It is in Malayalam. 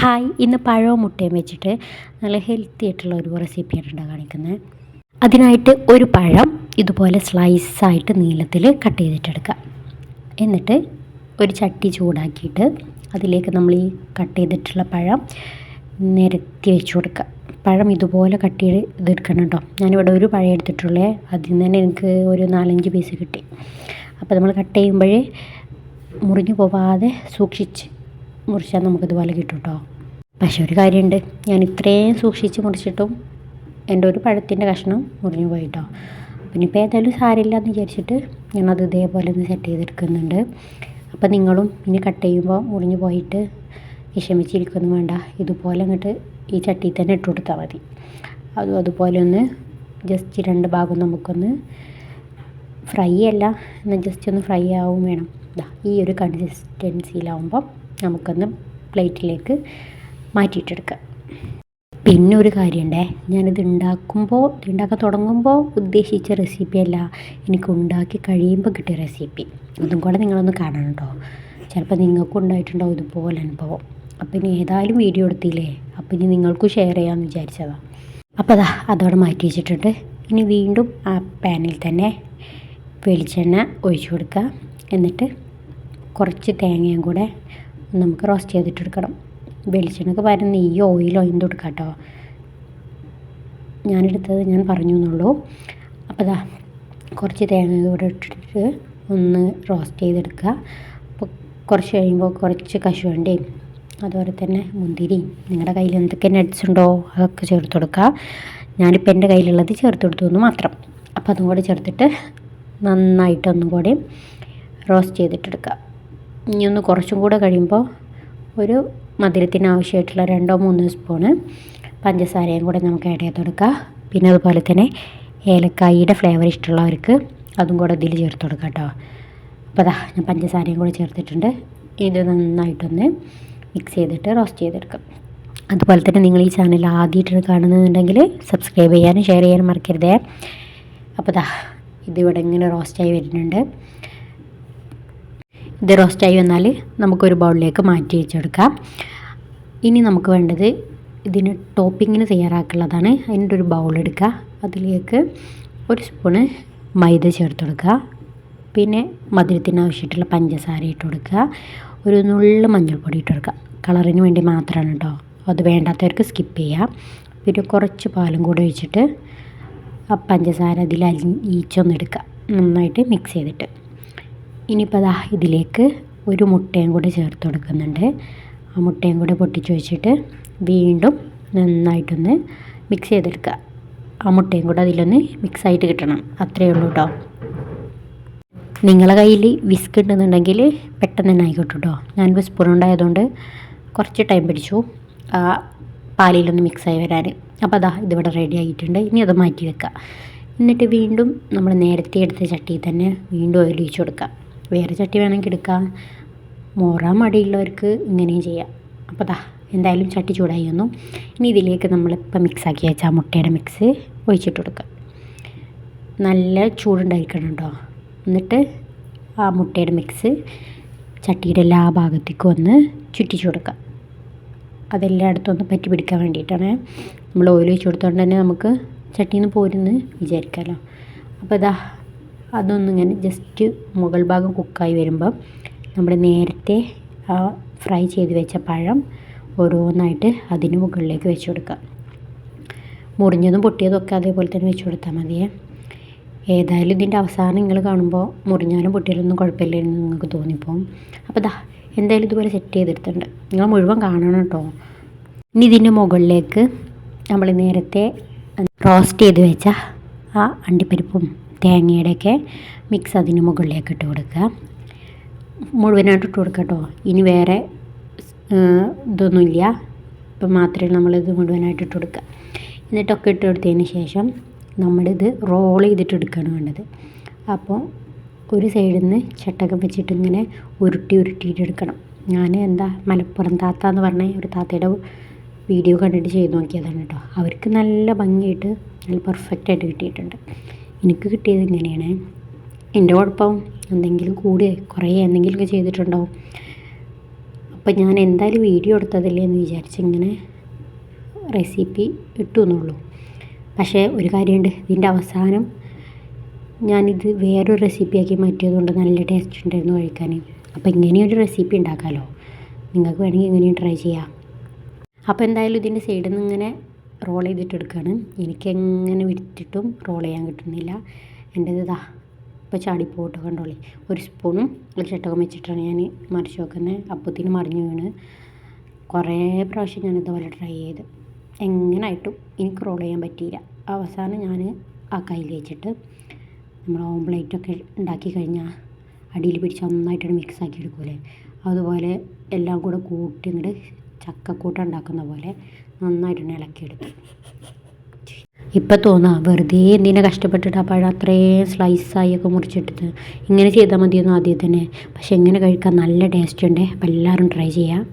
ഹായ്, ഇന്ന് പഴവും മുട്ടയും വെച്ചിട്ട് നല്ല ഹെൽത്തി ആയിട്ടുള്ള ഒരു റെസിപ്പിയാണ് കാണിക്കുന്നത്. അതിനായിട്ട് ഒരു പഴം ഇതുപോലെ സ്ലൈസായിട്ട് നീളത്തിൽ കട്ട് ചെയ്തിട്ടെടുക്കുക. എന്നിട്ട് ഒരു ചട്ടി ചൂടാക്കിയിട്ട് അതിലേക്ക് നമ്മൾ ഈ കട്ട് ചെയ്തിട്ടുള്ള പഴം നിരത്തി വെച്ച് കൊടുക്കുക. പഴം ഇതുപോലെ കട്ട് ചെയ്ത് ഇതെടുക്കണം കേട്ടോ. ഞാനിവിടെ ഒരു പഴം എടുത്തിട്ടുള്ളേ, അതിൽ നിന്ന് തന്നെ എനിക്ക് ഒരു 4-5 പീസ് കിട്ടി. അപ്പോൾ നമ്മൾ കട്ട് ചെയ്യുമ്പോഴേ മുറിഞ്ഞു പോവാതെ സൂക്ഷിച്ച് മുറിച്ചാൽ നമുക്കിതുപോലെ കിട്ടും കേട്ടോ. പക്ഷേ ഒരു കാര്യമുണ്ട്, ഞാൻ ഇത്രയും സൂക്ഷിച്ച് മുറിച്ചിട്ടും എൻ്റെ ഒരു പഴത്തിൻ്റെ കഷ്ണം മുറിഞ്ഞു പോയിട്ടോ. പിന്നെ ഇപ്പോൾ ഏതായാലും സാരമില്ല എന്ന് വിചാരിച്ചിട്ട് ഞാനത് ഇതേപോലെ ഒന്ന് സെറ്റ് ചെയ്തെടുക്കുന്നുണ്ട്. അപ്പോൾ നിങ്ങളും ഇനി കട്ട് ചെയ്യുമ്പോൾ മുറിഞ്ഞു പോയിട്ട് വിഷമിച്ചിരിക്കൊന്നും വേണ്ട, ഇതുപോലെ അങ്ങോട്ട് ഈ ചട്ടിയിൽ തന്നെ ഇട്ട് കൊടുത്താൽ മതി. അതുപോലെ ഒന്ന് ജസ്റ്റ് 2 ഭാഗം നമുക്കൊന്ന് ഫ്രൈ അല്ല, എന്നാൽ ജസ്റ്റ് ഒന്ന് ഫ്രൈ ആവും വേണം. ഈ ഒരു കൺസിസ്റ്റൻസിയിലാവുമ്പോൾ നമുക്കൊന്ന് പ്ലേറ്റിലേക്ക് മാറ്റിയിട്ടെടുക്കാം. പിന്നെ ഒരു കാര്യമുണ്ടേ, ഞാനിത് ഉണ്ടാക്കാൻ തുടങ്ങുമ്പോൾ ഉദ്ദേശിച്ച റെസിപ്പിയല്ല, എനിക്ക് ഉണ്ടാക്കി കഴിയുമ്പോൾ കിട്ടിയ റെസിപ്പി. അതും കൂടെ നിങ്ങളൊന്ന് കാണണം കേട്ടോ. ചിലപ്പോൾ നിങ്ങൾക്കും ഉണ്ടായിട്ടുണ്ടാവും ഇതുപോലെ അനുഭവം. അപ്പോൾ ഇനി ഏതായാലും വീഡിയോ എടുത്തില്ലേ, അപ്പോൾ ഇനി നിങ്ങൾക്കും ഷെയർ ചെയ്യാമെന്ന് വിചാരിച്ചതാണ്. അപ്പോൾ അതോടെ മാറ്റി വെച്ചിട്ടുണ്ട്. ഇനി വീണ്ടും ആ പാനിൽ തന്നെ വെളിച്ചെണ്ണ ഒഴിച്ചു കൊടുക്കുക. എന്നിട്ട് കുറച്ച് തേങ്ങയും കൂടെ നമുക്ക് റോസ്റ്റ് ചെയ്തിട്ടെടുക്കണം. വെളിച്ചെണ്ണക്ക് പകരം നെയ്യോ ഓയിലോ എന്തും എടുക്കാം കേട്ടോ. ഞാനെടുത്തത് ഞാൻ പറഞ്ഞു എന്നുള്ളൂ. അപ്പോൾ കുറച്ച് തേങ്ങ കൂടെ ഇട്ടിട്ട് ഒന്ന് റോസ്റ്റ് ചെയ്തെടുക്കുക. അപ്പോൾ കുറച്ച് കഴിയുമ്പോൾ കുറച്ച് കശുവണ്ടിയും അതുപോലെ തന്നെ മുന്തിരിയും നിങ്ങളുടെ കയ്യിൽ എന്തൊക്കെ നട്ട്സ് ഉണ്ടോ അതൊക്കെ ചേർത്ത് കൊടുക്കുക. ഞാനിപ്പോൾ എൻ്റെ കയ്യിലുള്ളത് ചേർത്ത് കൊടുത്തു എന്ന് മാത്രം. അപ്പോൾ അതും കൂടെ ചേർത്തിട്ട് നന്നായിട്ടൊന്നും കൂടി റോസ്റ്റ് ചെയ്തിട്ടെടുക്കുക. ഇനി ഒന്ന് കുറച്ചും കൂടെ കഴിയുമ്പോൾ ഒരു മധുരത്തിന് ആവശ്യമായിട്ടുള്ള 2-3 സ്പൂണ് പഞ്ചസാരയും കൂടെ നമുക്ക് ആഡ് ചെയ്ത് കൊടുക്കുക. പിന്നെ അതുപോലെ തന്നെ ഏലക്കായുടെ ഫ്ലേവർ ഇഷ്ടമുള്ളവർക്ക് അതും കൂടെ ഇതിൽ ചേർത്ത് കൊടുക്കുക കേട്ടോ. അപ്പോൾ ഞാൻ പഞ്ചസാരയും കൂടെ ചേർത്തിട്ടുണ്ട്. ഇത് നന്നായിട്ടൊന്ന് മിക്സ് ചെയ്തിട്ട് റോസ്റ്റ് ചെയ്തെടുക്കാം. അതുപോലെ തന്നെ നിങ്ങൾ ഈ ചാനൽ ആദ്യമായിട്ടാണ് കാണുന്നുണ്ടെങ്കിൽ സബ്സ്ക്രൈബ് ചെയ്യാനും ഷെയർ ചെയ്യാനും മറക്കരുതേ. അപ്പോൾ ഇതിവിടെ ഇങ്ങനെ റോസ്റ്റായി വരുന്നുണ്ട്. ഇത് റോസ്റ്റായി വന്നാൽ നമുക്കൊരു ബൗളിലേക്ക് മാറ്റി വെച്ചെടുക്കാം. ഇനി നമുക്ക് വേണ്ടത് ഇതിന് ടോപ്പിങ്ങിന് തയ്യാറാക്കുള്ളതാണ്. അതിൻ്റെ ഒരു ബൗൾ എടുക്കുക. അതിലേക്ക് 1 സ്പൂണ് മൈദ ചേർത്ത് കൊടുക്കുക. പിന്നെ മധുരത്തിന് ആവശ്യമായിട്ടുള്ള പഞ്ചസാര ഇട്ട് കൊടുക്കുക. ഒരു നുള്ളു മഞ്ഞൾപ്പൊടി ഇട്ട് കൊടുക്കുക. കളറിന് വേണ്ടി മാത്രമാണ് കേട്ടോ. അത് വേണ്ടാത്തവർക്ക് സ്കിപ്പ് ചെയ്യാം. പിന്നെ കുറച്ച് പാലും കൂടെ ഒഴിച്ചിട്ട് ആ പഞ്ചസാര അതിൽ ഈച്ചൊന്നെടുക്കുക, നന്നായിട്ട് മിക്സ് ചെയ്തിട്ട്. ഇനിയിപ്പോൾ ഇതിലേക്ക് ഒരു മുട്ടയും കൂടെ ചേർത്ത് കൊടുക്കുന്നുണ്ട്. ആ മുട്ടയും കൂടെ പൊട്ടിച്ച് വെച്ചിട്ട് വീണ്ടും നന്നായിട്ടൊന്ന് മിക്സ് ചെയ്തെടുക്കുക. ആ മുട്ടയും കൂടെ അതിലൊന്ന് മിക്സായിട്ട് കിട്ടണം, അത്രയേ ഉള്ളൂ കേട്ടോ. നിങ്ങളെ കയ്യിൽ വിസ്ക് ഉണ്ടെന്നുണ്ടെങ്കിൽ പെട്ടെന്ന് തന്നെ ആയിക്കോട്ടെ കേട്ടോ. ഞാൻ സ്പൂൺ ഉണ്ടായതുകൊണ്ട് കുറച്ച് ടൈം പിടിച്ചു ആ പാലിലൊന്ന് മിക്സായി വരാൻ. അപ്പോൾ ഇതിവിടെ റെഡി ആയിട്ടുണ്ട്. ഇനി അത് മാറ്റി വെക്കുക. എന്നിട്ട് വീണ്ടും നമ്മൾ നേരത്തെ എടുത്ത ചട്ടിയിൽ തന്നെ വീണ്ടും ഓയിൽ ഒഴിച്ച് കൊടുക്കുക. വേറെ ചട്ടി വേണമെങ്കിൽ എടുക്കാം, മോറാൻ മടിയുള്ളവർക്ക് ഇങ്ങനെയും ചെയ്യാം. അപ്പോൾ എന്തായാലും ചട്ടി ചൂടായി വന്നു. ഇനി ഇതിലേക്ക് നമ്മളിപ്പോൾ മിക്സാക്കി വെച്ചാൽ മുട്ടയുടെ മിക്സ് ഒഴിച്ചിട്ട് കൊടുക്കുക. നല്ല ചൂടുണ്ടായിരിക്കണം കേട്ടോ. എന്നിട്ട് ആ മുട്ടയുടെ മിക്സ് ചട്ടിയുടെ എല്ലാ ഭാഗത്തേക്കും ഒന്ന് ചുറ്റിച്ച് കൊടുക്കുക. അതെല്ലായിടത്തും ഒന്ന് പറ്റി പിടിക്കാൻ വേണ്ടിയിട്ടാണ്. നമ്മൾ ഓയിൽ ഒഴിച്ച് കൊടുത്തുകൊണ്ട് തന്നെ നമുക്ക് ചട്ടിയിൽ നിന്ന് പോരുന്ന് വിചാരിക്കാമല്ലോ. അപ്പോൾ അതൊന്നിങ്ങനെ ജസ്റ്റ് മുകൾ ഭാഗം കുക്കായി വരുമ്പോൾ നമ്മൾ നേരത്തെ ആ ഫ്രൈ ചെയ്ത് വെച്ച പഴം ഓരോന്നായിട്ട് അതിന് മുകളിലേക്ക് വെച്ച് കൊടുക്കുക. മുറിഞ്ഞതും പൊട്ടിയതും ഒക്കെ അതേപോലെ തന്നെ വെച്ച് കൊടുത്താൽ മതിയേ. ഏതായാലും ഇതിൻ്റെ അവസാനം നിങ്ങൾ കാണുമ്പോൾ മുറിഞ്ഞാലും പൊട്ടിയാലൊന്നും കുഴപ്പമില്ലെന്ന് നിങ്ങൾക്ക് തോന്നിപ്പോവും. അപ്പോൾ എന്തായാലും ഇതുപോലെ സെറ്റ് ചെയ്തെടുത്തിട്ടുണ്ട്. നിങ്ങൾ മുഴുവൻ കാണണം കേട്ടോ. ഇനി ഇതിൻ്റെ മുകളിലേക്ക് നമ്മൾ നേരത്തെ റോസ്റ്റ് ചെയ്ത് വെച്ച ആ അണ്ടിപ്പരിപ്പും തേങ്ങയുടെയൊക്കെ മിക്സ് അതിന് മുകളിലേക്ക് ഇട്ട് കൊടുക്കുക. മുഴുവനായിട്ട് ഇട്ട് കൊടുക്കുക കേട്ടോ. ഇനി വേറെ ഇതൊന്നുമില്ല, ഇപ്പം മാത്രമേ നമ്മളിത് മുഴുവനായിട്ട് ഇട്ട് കൊടുക്കുക. എന്നിട്ടൊക്കെ ഇട്ട് കൊടുത്തതിന് ശേഷം നമ്മളിത് റോൾ ചെയ്തിട്ട് എടുക്കുകയാണ് വേണ്ടത്. അപ്പോൾ ഒരു സൈഡിൽ നിന്ന് ചട്ടകം വെച്ചിട്ട് ഇങ്ങനെ ഉരുട്ടിയിട്ട് എടുക്കണം. ഞാൻ മലപ്പുറം താത്ത എന്ന് പറഞ്ഞ ഒരു താത്തയുടെ വീഡിയോ കണ്ടിട്ട് ചെയ്ത് നോക്കിയതാണ് കേട്ടോ. അവർക്ക് നല്ല ഭംഗിയായിട്ട് നല്ല പെർഫെക്റ്റായിട്ട് കിട്ടിയിട്ടുണ്ട്. എനിക്ക് കിട്ടിയത് ഇങ്ങനെയാണ്. എൻ്റെ കുഴപ്പം എന്തെങ്കിലും കൂടി കുറേ എന്തെങ്കിലുമൊക്കെ ചെയ്തിട്ടുണ്ടാവും. അപ്പം ഞാൻ എന്തായാലും വീഡിയോ എടുത്തതല്ലേ എന്ന് വിചാരിച്ച് ഇങ്ങനെ റെസിപ്പി ഇട്ടു എന്നുള്ളൂ. പക്ഷേ ഒരു കാര്യമുണ്ട്, ഇതിൻ്റെ അവസാനം ഞാനിത് വേറൊരു റെസിപ്പിയാക്കി മാറ്റിയതുകൊണ്ട് നല്ല ടേസ്റ്റ് ഉണ്ടായിരുന്നു കഴിക്കാൻ. അപ്പോൾ ഇങ്ങനെയൊരു റെസിപ്പി ഉണ്ടാക്കാമല്ലോ, നിങ്ങൾക്ക് വേണമെങ്കിൽ ഇങ്ങനെയും ട്രൈ ചെയ്യാം. അപ്പോൾ എന്തായാലും ഇതിൻ്റെ സൈഡിൽ നിന്ന് ഇങ്ങനെ റോൾ ചെയ്തിട്ടെടുക്കുകയാണ്. എനിക്കെങ്ങനെ വിരിച്ചിട്ടും റോൾ ചെയ്യാൻ കിട്ടുന്നില്ല. എൻ്റേത് ഇതാ ഇപ്പോൾ ചാടിപ്പോട്ടോ, കണ്ടോളി. ഒരു സ്പൂണും ഒരു ചട്ടകം വെച്ചിട്ടാണ് ഞാൻ മറിച്ച് വെക്കുന്നത്. അപ്പത്തിന് മറിഞ്ഞ് വീണ് കുറേ പ്രാവശ്യം ഞാൻ ഇതുപോലെ ട്രൈ ചെയ്ത് എങ്ങനായിട്ടും എനിക്ക് റോൾ ചെയ്യാൻ പറ്റിയില്ല. അവസാനം ഞാൻ ആ കയ്യിൽ വെച്ചിട്ട് നമ്മൾ ഓംപ്ലേറ്റൊക്കെ ഉണ്ടാക്കി കഴിഞ്ഞാൽ അടിയിൽ പിടിച്ച് നന്നായിട്ടൊരു മിക്സ് ആക്കി എടുക്കൂലേ, അതുപോലെ എല്ലാം കൂടെ കൂട്ടി ഇങ്ങോട്ട് ചക്കക്കൂട്ട ഉണ്ടാക്കുന്ന പോലെ നന്നായിട്ടൊന്ന് ഇളക്കിയെടുത്തു. ഇപ്പം തോന്നാം വെറുതെ എന്തിനാ കഷ്ടപ്പെട്ടിട്ട് ആ പഴം അത്രയും സ്ലൈസായൊക്കെ മുറിച്ചിട്ടത്, ഇങ്ങനെ ചെയ്താൽ മതിയെന്ന് ആദ്യം തന്നെ. പക്ഷെ എങ്ങനെ കഴിക്കാൻ നല്ല ടേസ്റ്റ് ഉണ്ട്. അപ്പോൾ എല്ലാവരും ട്രൈ ചെയ്യാം.